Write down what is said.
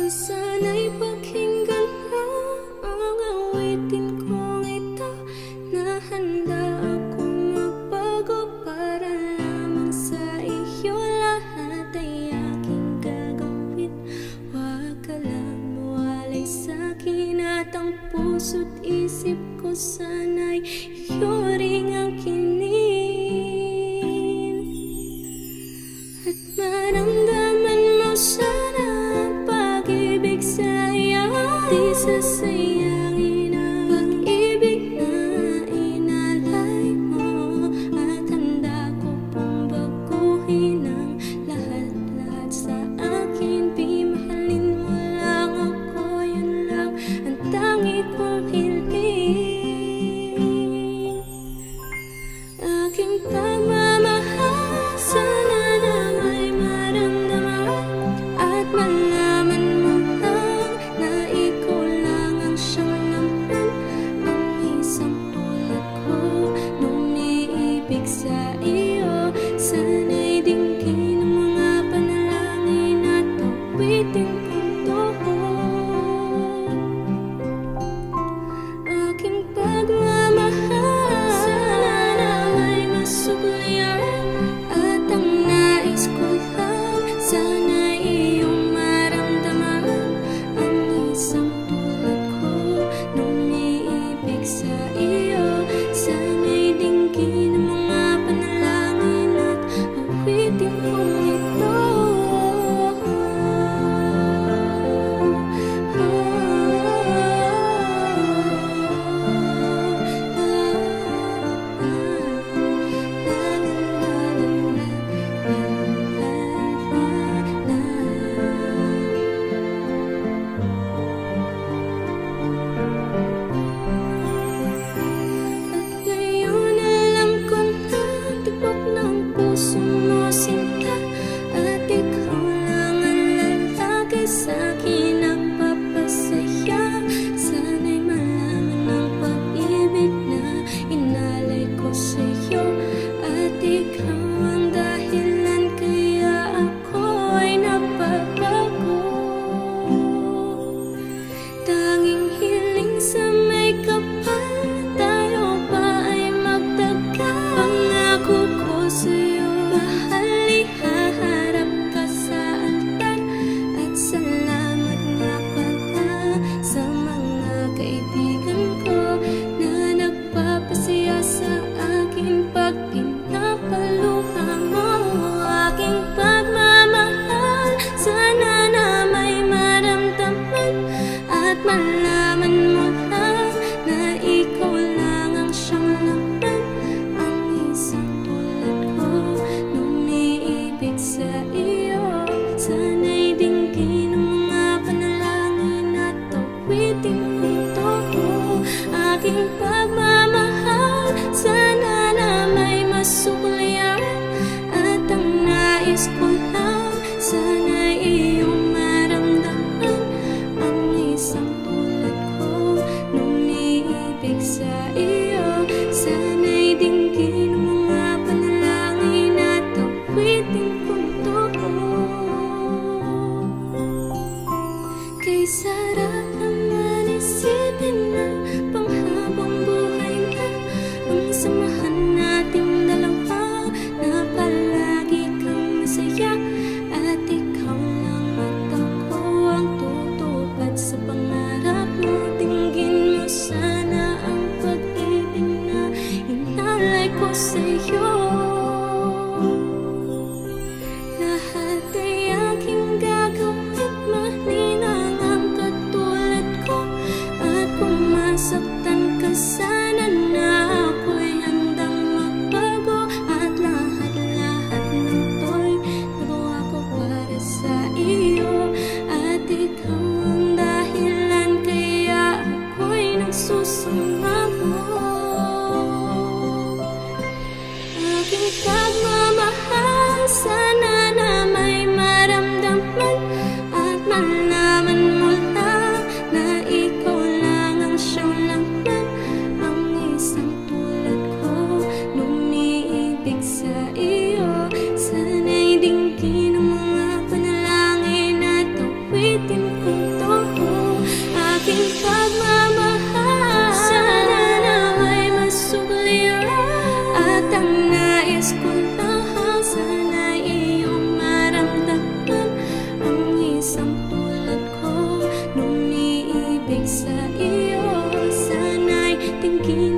Sana'y pakinggan mo ang awitin kong ito, na handa akong magbago para lamang sa iyo. Lahat ay aking gagawin, huwag ka lang mawalay sa'kin, at ang puso't isip ko sana'y iyo ring ang kinin. At maramdaman mo sana pag-ibig sa'yo, di sasayangin ang pag-ibig na inalay mo. At handa ko pong baguhin ang lahat-lahat sa akin. Mahalin mo lang ako, yun lang ang tangi kong hiling. Aking pagmamahal, sana na may maramdaman at malaman mo lang na ikaw lang ang siyang laman. Ang isang tulad ko nung niibig sa iyo, sana'y dinggin ang mga panalangin at awitin kong tuhod. Aking pagmamahal, sana na may masuklian, at ang nais ko lang sana iyong maramdaman. Ang isang tulad ko nung niibig sa iyo, sana'y dinggin ang mga panalangin at awitin kong ito. Ngayon alam ko na tibok ng puso mo sinta, at ikaw lang ang lalaki sa'kin nagpapasaya. Sana'y malaman ang pag-ibig na inalay ko sa'yo, at ikaw ang dahilan kaya ako ay napagbago. Tanging hiling sa may kapal, tayo pa ay magtagal. Pangako ko sa'yo, mahal, ihaharap ka sa altar. At salamat nga pala sa mga kaibigan ko na nagpapasaya sa akin pag pinapaluha mo. Aking pagmamahal, sana na may maramdaman at malaman mo lang na ikaw lang ang siyang laman. Ang isang tulad ko nung niibig sa iyo, sana'y dinggin ang mga panalangin at awitin kong tuhod. Aking pagmamahal, sana na may masuklian, at ang nais ko lang sana iyong maramdaman. Ang isang tulad ko nung niibig sa iyo, sana'y dinggin ang mga panalangin at awitin kong tuhod. Kay sarap naman isipin na panghabang buhay na ang samahan nating dalawa, na palagi kang masaya, at ikaw lang at ako ang tutupad sa pangarap mo. Dinggin mo sana ang pag-ibig na inalay ko sa'yo. Lahat ay aking gagawin, maninang ang katulad ko, at kung masaktan ka sana na ako'y handang magbago. At lahat-lahat ng to'y nagawa ko para sa iyo, at ikaw ang dahilan kaya ako'y nagsusunod. pagmamahal. Sana nawa'y masugliran, at ang nais ko lang sana'y iyong maramdaman. Ang isang tulad ko, lumiibig sa iyo, sana'y tingin